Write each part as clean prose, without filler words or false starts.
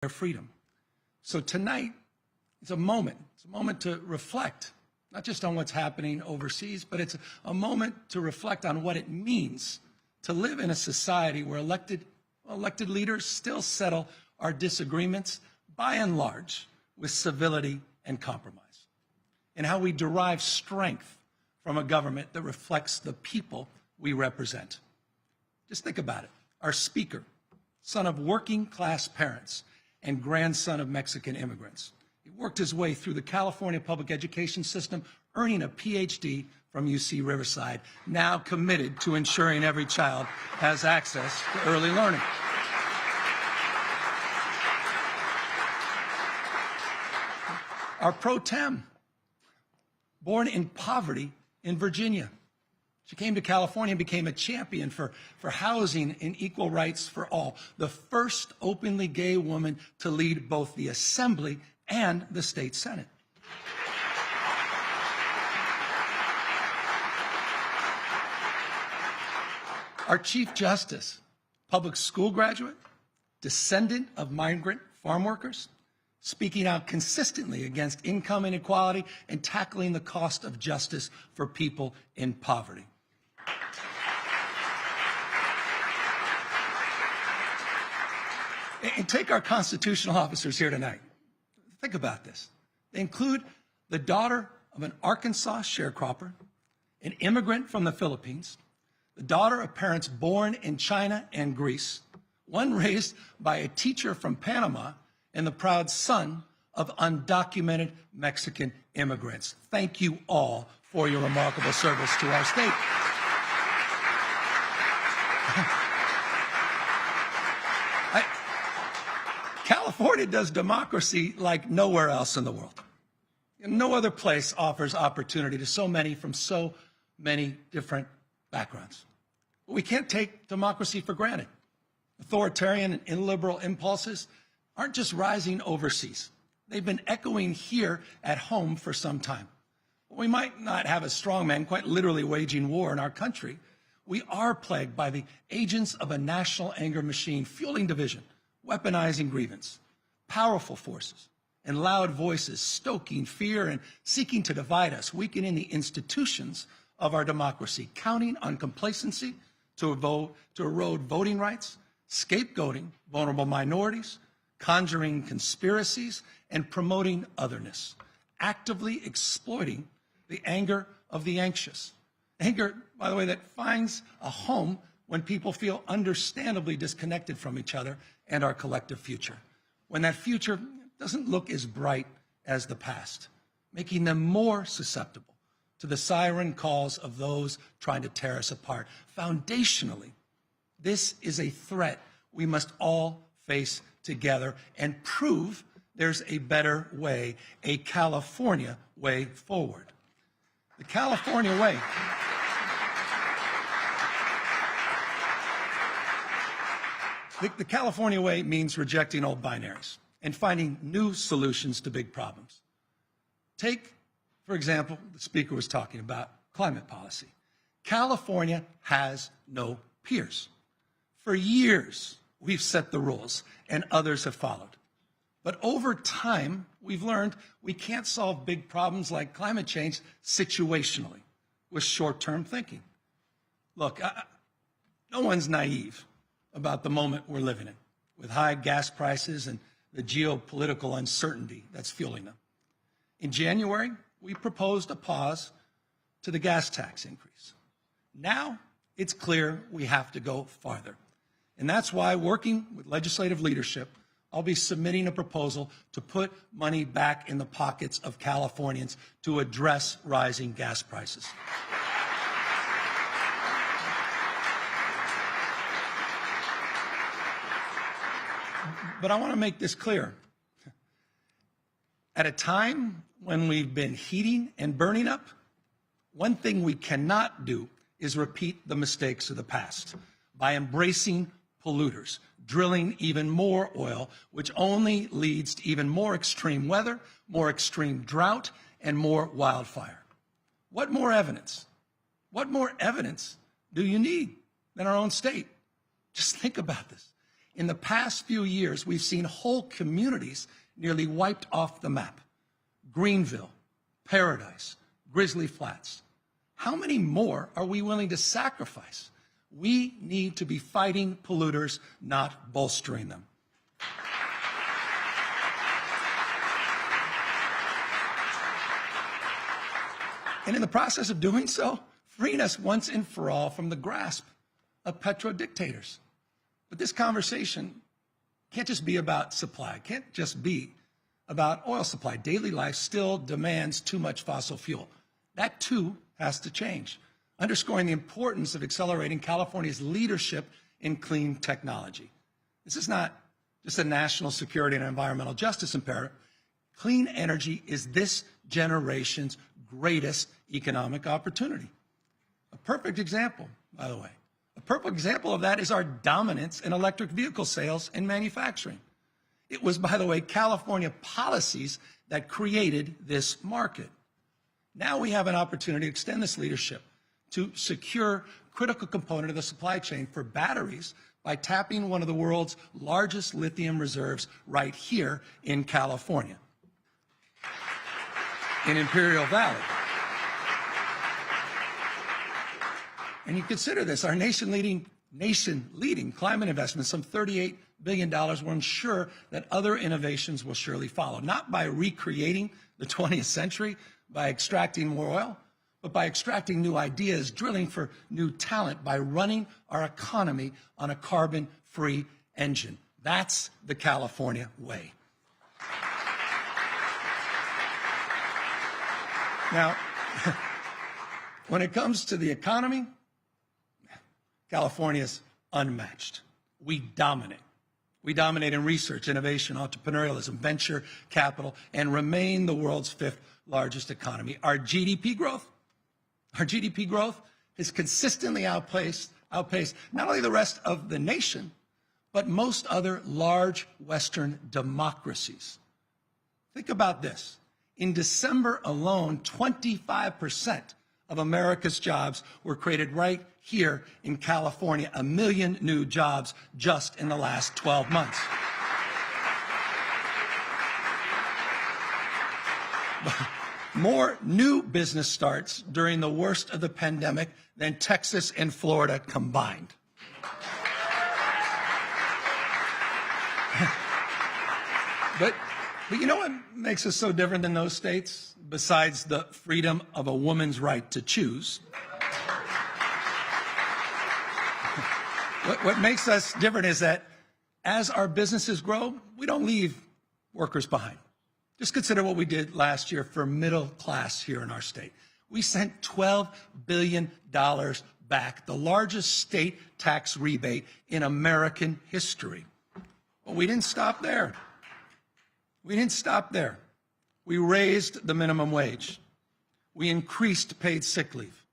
their freedom. So tonight is a moment. It's a moment to reflect, not just on what's happening overseas, but it's a moment to reflect on what it means to live in a society where elected leaders still settle our disagreements, by and large, with civility and compromise, and how we derive strength from a government that reflects the people we represent. Just think about it. Our speaker, son of working class parents and grandson of Mexican immigrants, he worked his way through the California public education system, earning a PhD from UC Riverside, now committed to ensuring every child has access to early learning. Our pro tem, born in poverty in Virginia. She came to California and became a champion for housing and equal rights for all, the first openly gay woman to lead both the Assembly and the state Senate. Our Chief Justice, public school graduate, descendant of migrant farm workers, speaking out consistently against income inequality and tackling the cost of justice for people in poverty. And take our constitutional officers here tonight. Think about this. They include the daughter of an Arkansas sharecropper, an immigrant from the Philippines, the daughter of parents born in China and Greece, one raised by a teacher from Panama, and the proud son of undocumented Mexican immigrants. Thank you all for your remarkable service to our state. California does democracy like nowhere else in the world. No other place offers opportunity to so many from so many different backgrounds. But we can't take democracy for granted. Authoritarian and illiberal impulses aren't just rising overseas. They've been echoing here at home for some time. We might not have a strongman quite literally waging war in our country. We are plagued by the agents of a national anger machine, fueling division, weaponizing grievance, powerful forces and loud voices stoking fear and seeking to divide us, weakening the institutions of our democracy, counting on complacency to erode voting rights, scapegoating vulnerable minorities, conjuring conspiracies, and promoting otherness, actively exploiting the anger of the anxious. Anger, by the way, that finds a home when people feel understandably disconnected from each other and our collective future, when that future doesn't look as bright as the past, making them more susceptible to the siren calls of those trying to tear us apart. Foundationally, this is a threat we must all face together and prove there's a better way, a California way forward. The California way. The California way means rejecting old binaries and finding new solutions to big problems. Take, for example, the speaker was talking about climate policy. California has no peers. For years, we've set the rules and others have followed. But over time, we've learned we can't solve big problems like climate change situationally with short-term thinking. Look, no one's naive about the moment we're living in, with high gas prices and the geopolitical uncertainty that's fueling them. In January, we proposed a pause to the gas tax increase. Now, it's clear we have to go farther. And that's why, working with legislative leadership, I'll be submitting a proposal to put money back in the pockets of Californians to address rising gas prices. But I want to make this clear. At a time when we've been heating and burning up, one thing we cannot do is repeat the mistakes of the past by embracing polluters, drilling even more oil, which only leads to even more extreme weather, more extreme drought, and more wildfire. What more evidence? What more evidence do you need than our own state? Just think about this. In the past few years, we've seen whole communities nearly wiped off the map. Greenville, Paradise, Grizzly Flats. How many more are we willing to sacrifice? We need to be fighting polluters, not bolstering them. And in the process of doing so, freeing us once and for all from the grasp of petrodictators. But this conversation can't just be about supply, it can't just be about oil supply. Daily life still demands too much fossil fuel. That too has to change, underscoring the importance of accelerating California's leadership in clean technology. This is not just a national security and environmental justice imperative. Clean energy is this generation's greatest economic opportunity. A perfect example, by the way, a perfect example of that is our dominance in electric vehicle sales and manufacturing. It was, by the way, California policies that created this market. Now we have an opportunity to extend this leadership to secure critical component of the supply chain for batteries by tapping one of the world's largest lithium reserves right here in California, in Imperial Valley. And you consider this, our nation-leading climate investments, some $38 billion, will ensure that other innovations will surely follow, not by recreating the 20th century, by extracting more oil, but by extracting new ideas, drilling for new talent, by running our economy on a carbon-free engine. That's the California way. Now, when it comes to the economy, California's unmatched. We dominate. We dominate in research, innovation, entrepreneurialism, venture capital, and remain the world's 5th largest economy. Our GDP growth has consistently outpaced not only the rest of the nation, but most other large Western democracies. Think about this. In December alone, 25% of America's jobs were created right here in California, 1 million new jobs just in the last 12 months. More new business starts during the worst of the pandemic than Texas and Florida combined. But you know what makes us so different than those states, besides the freedom of a woman's right to choose? What makes us different is that as our businesses grow, we don't leave workers behind. Just consider what we did last year for middle class here in our state. We sent $12 billion back, the largest state tax rebate in American history. But we didn't stop there. We raised the minimum wage. We increased paid sick leave.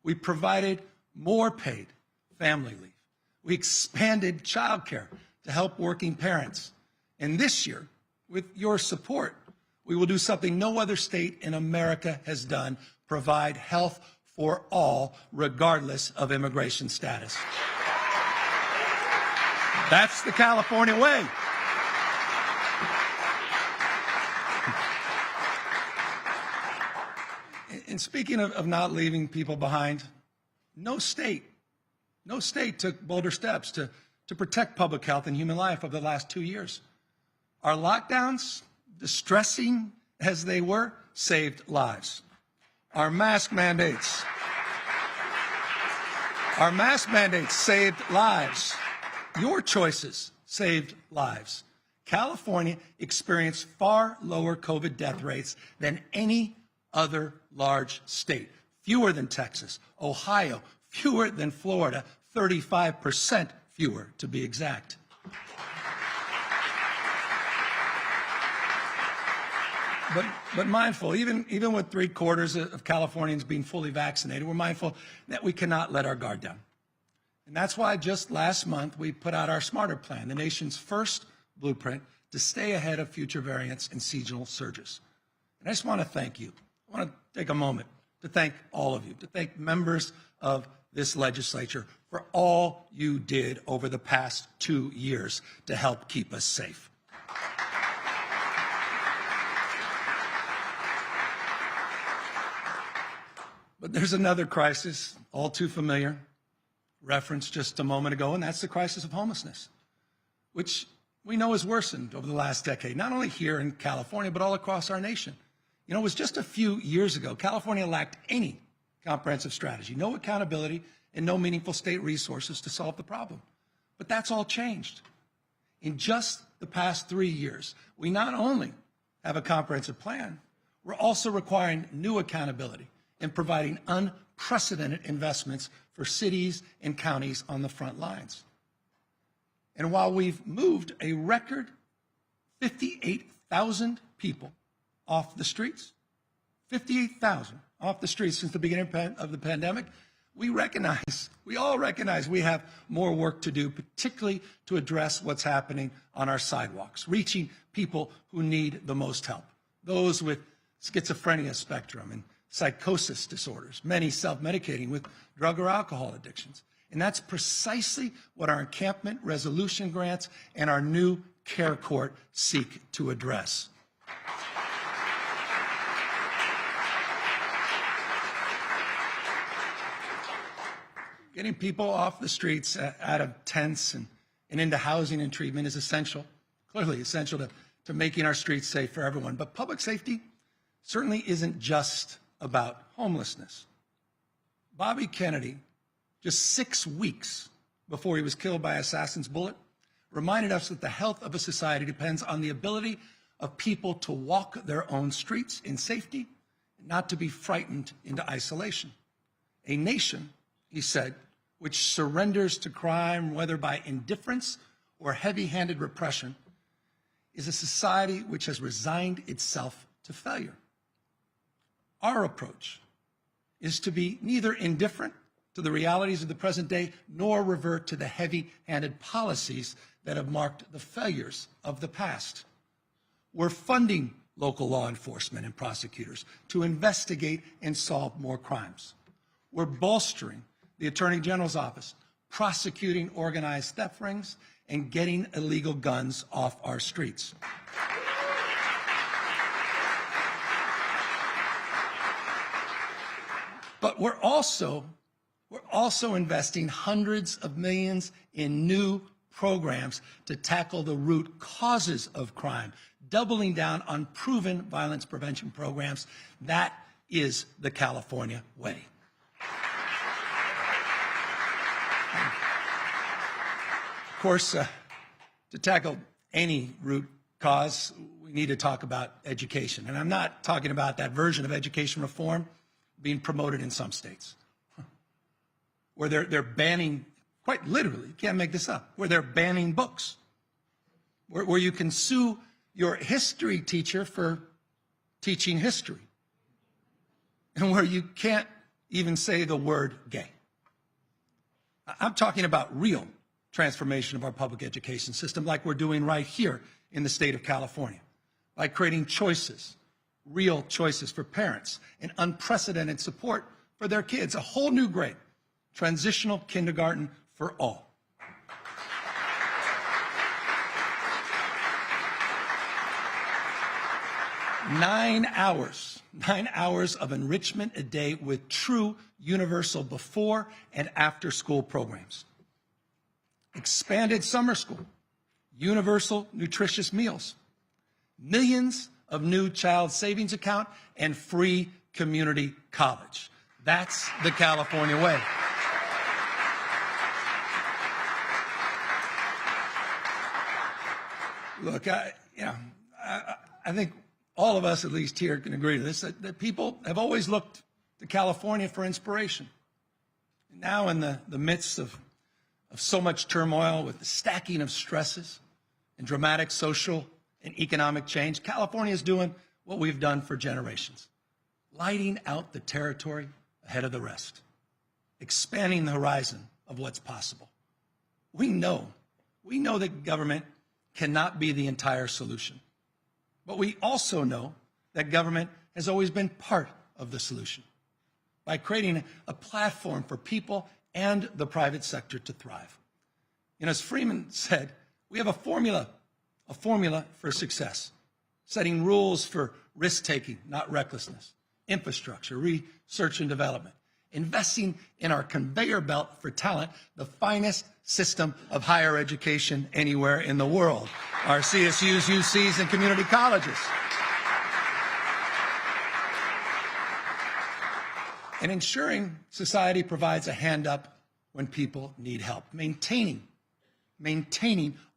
We provided more paid family leave. We expanded childcare to help working parents. And this year, with your support, we will do something no other state in America has done: provide health for all, regardless of immigration status. That's the California way. And speaking of not leaving people behind, no state took bolder steps to protect public health and human life over the last 2 years. Our lockdowns, distressing as they were, saved lives. Our mask mandates saved lives. Your choices saved lives. California experienced far lower COVID death rates than any other large state. Fewer than Texas, Ohio, fewer than Florida, 35% fewer to be exact. But mindful, even with 3/4 of Californians being fully vaccinated, we're mindful that we cannot let our guard down. And that's why just last month we put out our Smarter Plan, the nation's first blueprint to stay ahead of future variants and seasonal surges. And I just want to thank you. I want to take a moment to thank all of you, to thank members of this legislature for all you did over the past 2 years to help keep us safe. But there's another crisis, all too familiar, referenced just a moment ago, and that's the crisis of homelessness, which we know has worsened over the last decade, not only here in California, but all across our nation. You know, it was just a few years ago, California lacked any comprehensive strategy, no accountability, and no meaningful state resources to solve the problem. But that's all changed. In just the past 3 years, we not only have a comprehensive plan, we're also requiring new accountability and providing unprecedented investments for cities and counties on the front lines. And while we've moved a record 58,000 people off the streets, 58,000 off the streets since the beginning of the pandemic, we all recognize we have more work to do, particularly to address what's happening on our sidewalks, reaching people who need the most help, those with schizophrenia spectrum and psychosis disorders, many self-medicating with drug or alcohol addictions. And that's precisely what our encampment resolution grants and our new care court seek to address. Getting people off the streets, out of tents and into housing and treatment is essential, clearly essential to making our streets safe for everyone. But public safety certainly isn't just about homelessness. Bobby Kennedy, just 6 weeks before he was killed by assassin's bullet, reminded us that the health of a society depends on the ability of people to walk their own streets in safety, and not to be frightened into isolation. A nation, he said, which surrenders to crime, whether by indifference or heavy-handed repression, is a society which has resigned itself to failure. Our approach is to be neither indifferent to the realities of the present day, nor revert to the heavy-handed policies that have marked the failures of the past. We're funding local law enforcement and prosecutors to investigate and solve more crimes. We're bolstering the Attorney General's office, prosecuting organized theft rings, and getting illegal guns off our streets. But we're also investing hundreds of millions in new programs to tackle the root causes of crime, doubling down on proven violence prevention programs. That is the California way. Of course, to tackle any root cause, we need to talk about education. And I'm not talking about that version of education reform being promoted in some states, where they're banning, quite literally, you can't make this up, where they're banning books, where you can sue your history teacher for teaching history, and where you can't even say the word gay. I'm talking about real transformation of our public education system, like we're doing right here in the state of California, by creating choices, real choices for parents, and unprecedented support for their kids, a whole new grade, transitional kindergarten for all. Nine hours of enrichment a day with true universal before and after school programs. Expanded summer school, universal nutritious meals, millions of new child savings account, and free community college. That's the California way. Look, I think all of us, at least here, can agree to this, that people have always looked to California for inspiration. Now, in the midst of so much turmoil, with the stacking of stresses and dramatic social and economic change, California is doing what we've done for generations, lighting out the territory ahead of the rest, expanding the horizon of what's possible. We know that government cannot be the entire solution, but we also know that government has always been part of the solution. By creating a platform for people and the private sector to thrive. And as Freeman said, we have a formula for success, setting rules for risk-taking, not recklessness, infrastructure, research and development, investing in our conveyor belt for talent, the finest system of higher education anywhere in the world, our CSUs, UCs, and community colleges. And ensuring society provides a hand up when people need help, maintaining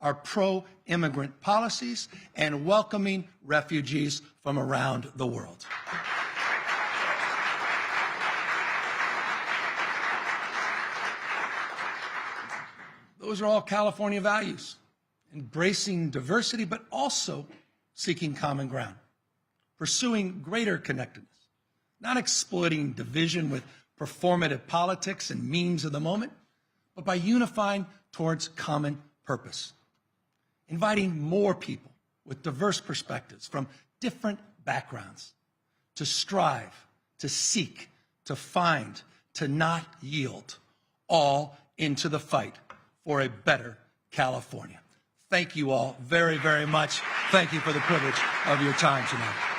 our pro-immigrant policies and welcoming refugees from around the world. Those are all California values, embracing diversity, but also seeking common ground, pursuing greater connectedness, not exploiting division with performative politics and memes of the moment, but by unifying towards common purpose, inviting more people with diverse perspectives from different backgrounds to strive, to seek, to find, to not yield, all into the fight for a better California. Thank you all very, very much. Thank you for the privilege of your time tonight.